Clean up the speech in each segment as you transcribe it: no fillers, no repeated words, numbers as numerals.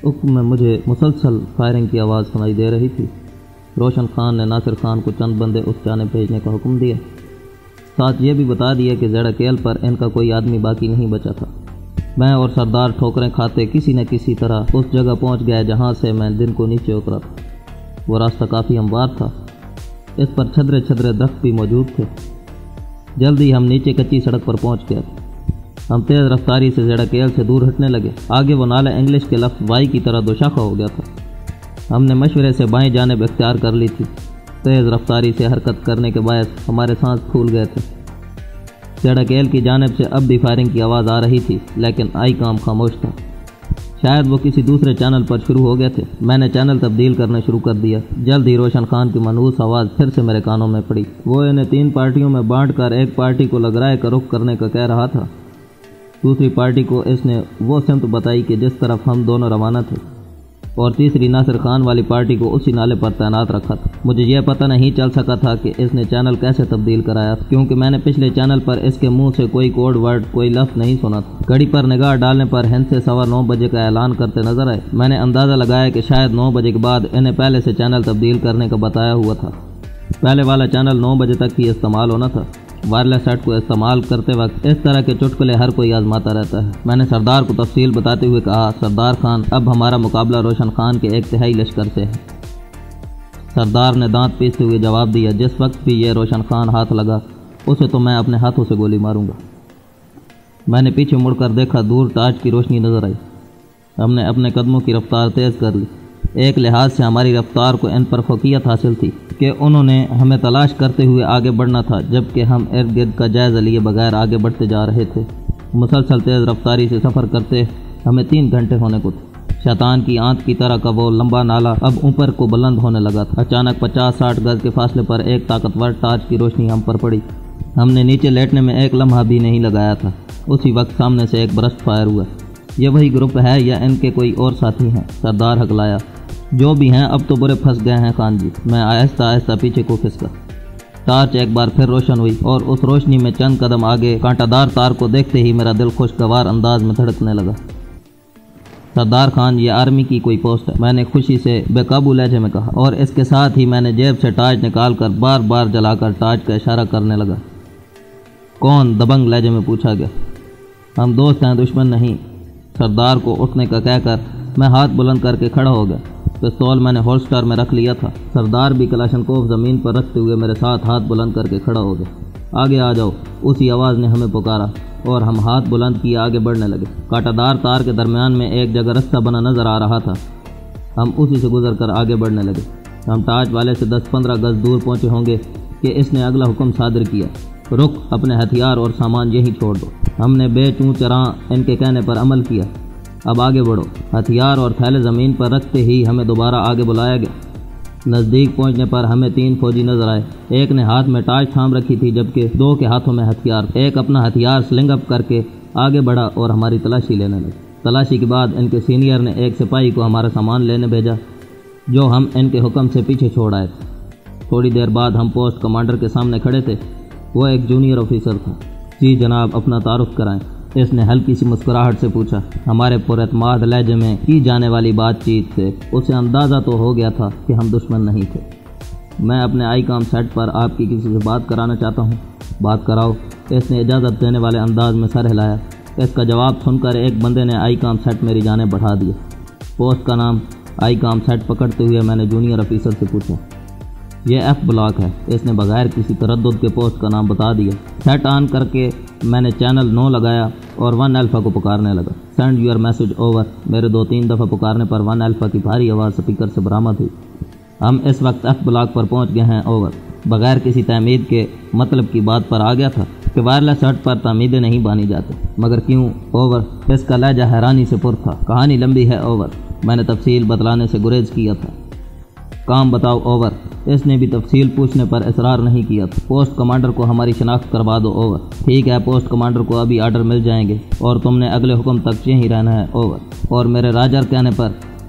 افق میں مجھے مسلسل فائرنگ کی آواز سنائی دے رہی تھی۔ روشن خان نے ناصر خان کو چند بندے اس جانب بھیجنے کا حکم دیا، ساتھ یہ بھی بتا دیا کہ ZKL پر ان کا کوئی آدمی باقی نہیں بچا تھا۔ میں اور سردار ٹھوکریں کھاتے کسی نہ کسی طرح اس جگہ پہنچ گئے جہاں سے میں دن کو نیچے اترا تھا۔ وہ راستہ کافی ہموار تھا، اس پر چھدرے درخت بھی موجود تھے۔ جلدی ہم نیچے کچی سڑک پر پہنچ گئے تھے۔ ہم تیز رفتاری سے ZKL سے دور ہٹنے لگے۔ آگے وہ نالہ انگلش کے لفظ وائی کی طرح دوشاخہ ہو گیا تھا۔ ہم نے مشورے سے بائیں جانب اختیار کر لی تھی۔ تیز رفتاری سے حرکت کرنے کے باعث ہمارے سانس پھول گئے تھے۔ ZKL کی جانب سے اب بھی فائرنگ کی آواز آ رہی تھی، لیکن آئی کام خاموش تھا۔ شاید وہ کسی دوسرے چینل پر شروع ہو گئے تھے۔ میں نے چینل تبدیل کرنا شروع کر دیا۔ جلد ہی روشن خان کی منحوس آواز پھر سے میرے کانوں میں پڑی۔ وہ انہیں 3 پارٹیوں میں بانٹ کر ایک پارٹی کو لگرائے کا رخ کرنے کا کہہ رہا تھا۔ دوسری پارٹی کو اس نے وہ سمت بتائی کہ جس طرف ہم دونوں روانہ تھے، اور تیسری ناصر خان والی پارٹی کو اسی نالے پر تعینات رکھا تھا۔ مجھے یہ پتہ نہیں چل سکا تھا کہ اس نے چینل کیسے تبدیل کرایا، کیونکہ میں نے پچھلے چینل پر اس کے منہ سے کوئی کوڈ ورڈ، کوئی لفظ نہیں سنا تھا۔ گھڑی پر نگاہ ڈالنے پر ہند سے 9:15 بجے کا اعلان کرتے نظر آئے۔ میں نے اندازہ لگایا کہ شاید 9 بجے کے بعد انہیں پہلے سے چینل تبدیل کرنے کا بتایا ہوا تھا۔ پہلے والا چینل 9 بجے تک ہی استعمال ہونا تھا۔ وائرلیس سیٹ کو استعمال کرتے وقت اس طرح کے چٹکلے ہر کوئی آزماتا رہتا ہے۔ میں نے سردار کو تفصیل بتاتے ہوئے کہا، سردار خان، اب ہمارا مقابلہ روشن خان کے 1 تہائی لشکر سے ہے۔ سردار نے دانت پیستے ہوئے جواب دیا، جس وقت بھی یہ روشن خان ہاتھ لگا اسے تو میں اپنے ہاتھوں سے گولی ماروں گا۔ میں نے پیچھے مڑ کر دیکھا، دور ٹارچ کی روشنی نظر آئی۔ ہم نے اپنے قدموں کی رفتار تیز کر لی۔ ایک لحاظ سے ہماری رفتار کو ان پر فوقیت حاصل تھی کہ انہوں نے ہمیں تلاش کرتے ہوئے آگے بڑھنا تھا، جبکہ ہم ارد گرد کا جائزہ لیے بغیر آگے بڑھتے جا رہے تھے۔ مسلسل تیز رفتاری سے سفر کرتے ہمیں 3 گھنٹے ہونے کو تھے۔ شیطان کی آنت کی طرح کا وہ لمبا نالا اب اوپر کو بلند ہونے لگا تھا۔ اچانک 50-60 گز کے فاصلے پر ایک طاقتور ٹارچ کی روشنی ہم پر پڑی۔ ہم نے نیچے لیٹنے میں ایک لمحہ بھی نہیں لگایا تھا، اسی وقت سامنے سے ایک برسٹ فائر ہوا۔ یہ وہی گروپ ہے یا ان کے کوئی اور ساتھی ہیں؟ سردار ہکلایا۔ جو بھی ہیں اب تو برے پھنس گئے ہیں خان جی۔ میں آہستہ آہستہ پیچھے کو کھسکا۔ ٹارچ ایک بار پھر روشن ہوئی اور اس روشنی میں چند قدم آگے کانٹا دار تار کو دیکھتے ہی میرا دل خوشگوار انداز میں دھڑکنے لگا۔ سردار خان، یہ آرمی کی کوئی پوسٹ ہے، میں نے خوشی سے بے قابو لہجے میں کہا، اور اس کے ساتھ ہی میں نے جیب سے ٹارچ نکال کر بار بار جلا کر ٹارچ کا اشارہ کرنے لگا۔ کون؟ دبنگ لہجے میں پوچھا گیا۔ ہم دوست ہیں، دشمن نہیں۔ سردار کو اٹھنے کا کہہ کر میں ہاتھ بلند کر کے کھڑا ہو گیا۔ پستول میں نے ہولسٹر میں رکھ لیا تھا۔ سردار بھی کلاشنکوف زمین پر رکھتے ہوئے میرے ساتھ ہاتھ بلند کر کے کھڑا ہو گیا۔ آگے آ جاؤ، اسی آواز نے ہمیں پکارا اور ہم ہاتھ بلند کیے آگے بڑھنے لگے۔ کانٹا دار تار کے درمیان میں ایک جگہ رستہ بنا نظر آ رہا تھا، ہم اسی سے گزر کر آگے بڑھنے لگے۔ ہم ٹارچ والے سے 10-15 گز دور پہنچے ہوں گے کہ اس نے اگلا حکم صادر کیا، رک، اپنے ہتھیار اور سامان یہیں چھوڑ دو۔ ہم نے بے چوں چراں ان کے کہنے پر عمل کیا۔ اب آگے بڑھو۔ ہتھیار اور تھیلے زمین پر رکھتے ہی ہمیں دوبارہ آگے بلایا گیا۔ نزدیک پہنچنے پر ہمیں 3 فوجی نظر آئے۔ ایک نے ہاتھ میں ٹارچ تھام رکھی تھی، جبکہ 2 کے ہاتھوں میں ہتھیار۔ ایک اپنا ہتھیار سلنگ اپ کر کے آگے بڑھا اور ہماری تلاشی لینے لگا۔ تلاشی کے بعد ان کے سینئر نے ایک سپاہی کو ہمارا سامان لینے بھیجا، جو ہم ان کے حکم سے پیچھے چھوڑ آئے تھے۔ تھوڑی دیر بعد ہم پوسٹ کمانڈر کے سامنے کھڑے تھے۔ وہ ایک جونیئر آفیسر تھا۔ جی جناب، اپنا تعارف کرائیں، اس نے ہلکی سی مسکراہٹ سے پوچھا۔ ہمارے پراعتماد لہجے میں کی جانے والی بات چیت سے اسے اندازہ تو ہو گیا تھا کہ ہم دشمن نہیں تھے۔ میں اپنے آئی کام سیٹ پر آپ کی کسی سے بات کرانا چاہتا ہوں۔ بات کراؤ، اس نے اجازت دینے والے انداز میں سر ہلایا۔ اس کا جواب سن کر ایک بندے نے آئی کام سیٹ میری جانب بڑھا دیا۔ پوسٹ کا نام؟ آئی کام سیٹ پکڑتے ہوئے میں نے جونیئر آفیسر سے پوچھا۔ یہ ایف بلاک ہے، اس نے بغیر کسی تردد کے پوسٹ کا نام بتا دیا۔ سیٹ آن کر کے میں نے چینل 9 لگایا اور 1 الفا کو پکارنے لگا۔ Send your message over. میرے 2-3 دفعہ پکارنے پر 1 الفا کی بھاری آواز سپیکر سے برآمد ہوئی۔ ہم اس وقت ایف بلاک پر پہنچ گئے ہیں، اوور۔ بغیر کسی تعمید کے مطلب کی بات پر آ گیا تھا کہ وائرلیس سیٹ پر تعمیدیں نہیں بانی جاتی، مگر کیوں، اوور۔ اس کا لہجہ حیرانی سے پر تھا۔ کہانی لمبی ہے، اوور۔ میں نے تفصیل بتلانے سے گریز کیا تھا۔ کام بتاؤ، اوور۔ اس نے بھی تفصیل پوچھنے پر اصرار نہیں کیا تھا۔ پوسٹ کمانڈر کو ہماری شناخت کروا دو، اوور۔ ٹھیک ہے، پوسٹ کمانڈر کو ابھی آرڈر مل جائیں گے اور تم نے اگلے حکم تک یہیں رہنا ہے، اوور۔ اور میرے راجر کہنے پر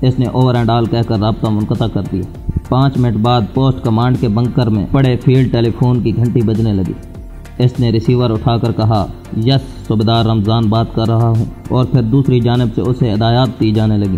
اس نے اوور اینڈ آل کہہ کر رابطہ منقطع کر دیا۔ 5 منٹ بعد پوسٹ کمانڈ کے بنکر میں پڑے فیلڈ ٹیلی فون کی گھنٹی بجنے لگی۔ اس نے ریسیور اٹھا کر کہا، یس، صوبیدار رمضان بات کر رہا ہوں، اور پھر دوسری جانب سے اسے ہدایات دی جانے لگی۔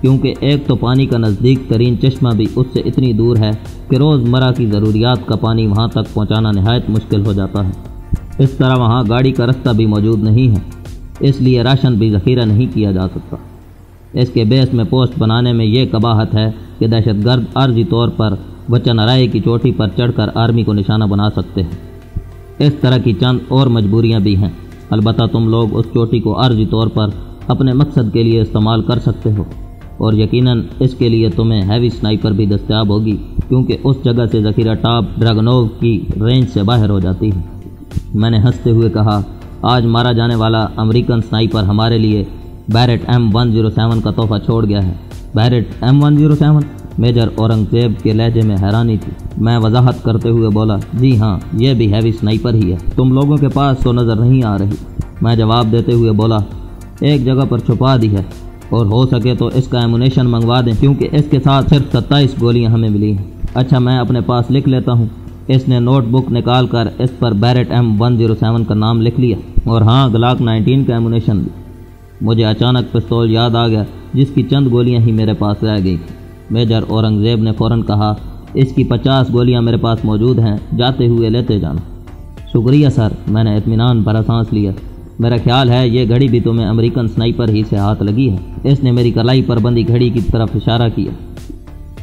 کیونکہ ایک تو پانی کا نزدیک ترین چشمہ بھی اس سے اتنی دور ہے کہ روزمرہ کی ضروریات کا پانی وہاں تک پہنچانا نہایت مشکل ہو جاتا ہے۔ اس طرح وہاں گاڑی کا رستہ بھی موجود نہیں ہے، اس لیے راشن بھی ذخیرہ نہیں کیا جا سکتا۔ اس کے بیس میں پوسٹ بنانے میں یہ قباحت ہے کہ دہشت گرد عارضی طور پر بچہ نرائے کی چوٹی پر چڑھ کر آرمی کو نشانہ بنا سکتے ہیں۔ اس طرح کی چند اور مجبوریاں بھی ہیں، البتہ تم لوگ اس چوٹی کو عارضی طور پر اپنے مقصد کے لیے استعمال کر سکتے ہو، اور یقیناً اس کے لیے تمہیں ہیوی سنائپر بھی دستیاب ہوگی، کیونکہ اس جگہ سے ذخیرہ ٹاپ ڈریگنوو کی رینج سے باہر ہو جاتی ہے۔ میں نے ہنستے ہوئے کہا، آج مارا جانے والا امریکن سنائپر ہمارے لیے بیرٹ M107 کا تحفہ چھوڑ گیا ہے۔ بیرٹ M107؟ میجر اورنگزیب کے لہجے میں حیرانی تھی۔ میں وضاحت کرتے ہوئے بولا، جی ہاں، یہ بھی ہیوی سنائپر ہی ہے، تم لوگوں کے پاس تو نظر نہیں آ رہی۔ میں جواب دیتے ہوئے بولا، ایک جگہ پر چھپا دی ہے، اور ہو سکے تو اس کا ایمونیشن منگوا دیں، کیونکہ اس کے ساتھ صرف 27 گولیاں ہمیں ملی ہیں۔ اچھا، میں اپنے پاس لکھ لیتا ہوں۔ اس نے نوٹ بک نکال کر اس پر بیرٹ M107 کا نام لکھ لیا، اور ہاں، گلاک 19 کا ایمونیشن بھی۔ مجھے اچانک پستول یاد آ گیا جس کی چند گولیاں ہی میرے پاس رہ گئی تھیں۔ میجر اورنگزیب نے فوراً کہا، اس کی 50 گولیاں میرے پاس موجود ہیں، جاتے ہوئے لیتے جانا۔ شکریہ سر، میں نے اطمینان بھرا سانس لیا۔ میرا خیال ہے یہ گھڑی بھی تمہیں امریکن سنائپر ہی سے ہاتھ لگی ہے۔ اس نے میری کلائی پر بندی گھڑی کی طرف اشارہ کیا۔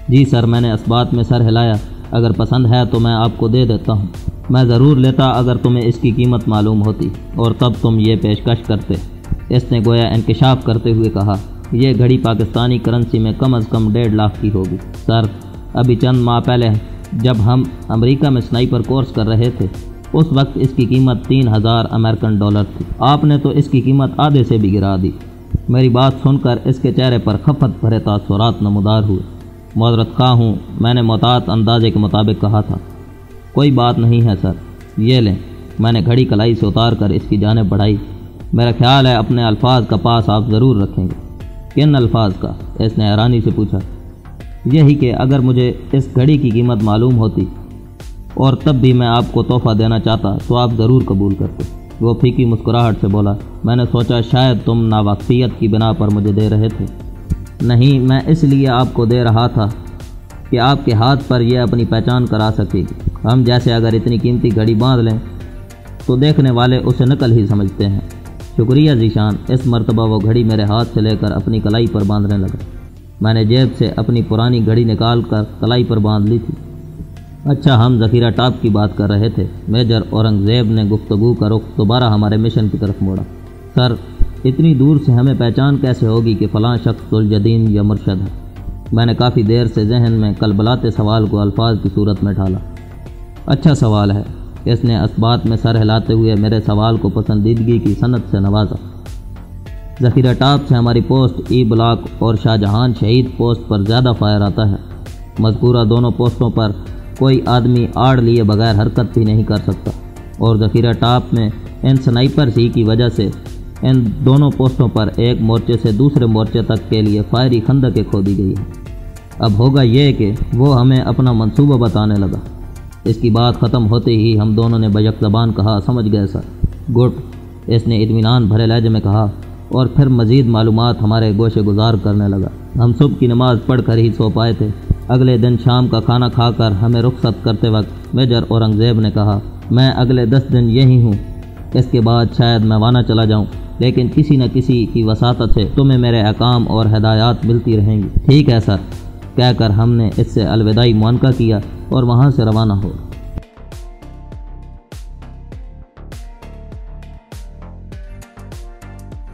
جی سر، میں نے اس بات میں سر ہلایا، اگر پسند ہے تو میں آپ کو دے دیتا ہوں۔ میں ضرور لیتا اگر تمہیں اس کی قیمت معلوم ہوتی، اور تب تم یہ پیشکش کرتے۔ اس نے گویا انکشاف کرتے ہوئے کہا، یہ گھڑی پاکستانی کرنسی میں کم از کم 1.5 لاکھ کی ہوگی۔ سر، ابھی چند ماہ پہلے جب ہم امریکہ میں سنائپر کورس کر رہے تھے، اس وقت اس کی قیمت 3000 امریکن ڈالر تھی۔ آپ نے تو اس کی قیمت آدھے سے بھی گرا دی۔ میری بات سن کر اس کے چہرے پر خفت بھرے تاثرات نمودار ہوئے۔ معذرت خواہ ہوں، میں نے محتاط اندازے کے مطابق کہا تھا۔ کوئی بات نہیں ہے سر، یہ لیں۔ میں نے گھڑی کلائی سے اتار کر اس کی جانب بڑھائی۔ میرا خیال ہے اپنے الفاظ کا پاس آپ ضرور رکھیں گے۔ کن الفاظ کا؟ اس نے حیرانی سے پوچھا۔ یہی کہ اگر مجھے اس گھڑی کی قیمت معلوم ہوتی اور تب بھی میں آپ کو تحفہ دینا چاہتا تو آپ ضرور قبول کرتے۔ وہ پھیکی مسکراہٹ سے بولا، میں نے سوچا شاید تم ناواقفیت کی بنا پر مجھے دے رہے تھے۔ نہیں، میں اس لیے آپ کو دے رہا تھا کہ آپ کے ہاتھ پر یہ اپنی پہچان کرا سکے گی۔ ہم جیسے اگر اتنی قیمتی گھڑی باندھ لیں تو دیکھنے والے اسے نقل ہی سمجھتے ہیں۔ شکریہ ذیشان۔ اس مرتبہ وہ گھڑی میرے ہاتھ سے لے کر اپنی کلائی پر باندھنے لگا۔ میں نے جیب سے اپنی پرانی گھڑی نکال کر کلائی پر باندھ لی تھی۔ اچھا، ہم ذخیرہ ٹاپ کی بات کر رہے تھے۔ میجر اورنگزیب نے گفتگو کا رخ دوبارہ ہمارے مشن کی طرف موڑا۔ سر، اتنی دور سے ہمیں پہچان کیسے ہوگی کہ فلاں شخص ذوالجدین یا مرشد ہے؟ میں نے کافی دیر سے ذہن میں کلبلاتے سوال کو الفاظ کی صورت میں ڈھالا۔ اچھا سوال ہے۔ اس نے اس بات میں سر ہلاتے ہوئے میرے سوال کو پسندیدگی کی صنعت سے نوازا۔ ذخیرہ ٹاپ سے ہماری پوسٹ ای بلاک اور شاہ جہان شہید پوسٹ پر زیادہ فائر آتا ہے۔ مذکورہ دونوں پوسٹوں پر کوئی آدمی آڑ لیے بغیر حرکت بھی نہیں کر سکتا، اور ذخیرہ ٹاپ میں ان سنائپرز ہی کی وجہ سے ان دونوں پوسٹوں پر ایک مورچے سے دوسرے مورچے تک کے لیے فائری خندقیں کھودی گئی ہیں۔ اب ہوگا یہ کہ وہ ہمیں اپنا منصوبہ بتانے لگا۔ اس کی بات ختم ہوتے ہی ہم دونوں نے بیک زبان کہا، سمجھ گئے سر۔ گڈ، اس نے اطمینان بھرے لہجے میں کہا، اور پھر مزید معلومات ہمارے گوشے گزار کرنے لگا۔ ہم صبح کی نماز پڑھ کر ہی سو پائے تھے۔ اگلے دن شام کا کھانا کھا کر ہمیں رخصت کرتے وقت میجر اورنگزیب نے کہا، میں اگلے 10 دن یہی ہوں، اس کے بعد شاید میں وانہ چلا جاؤں، لیکن کسی نہ کسی کی وساطت سے تمہیں میرے احکام اور ہدایات ملتی رہیں گی۔ ٹھیک ہے سر، کہہ کر ہم نے اس سے الوداعی معانقہ کیا اور وہاں سے روانہ ہو۔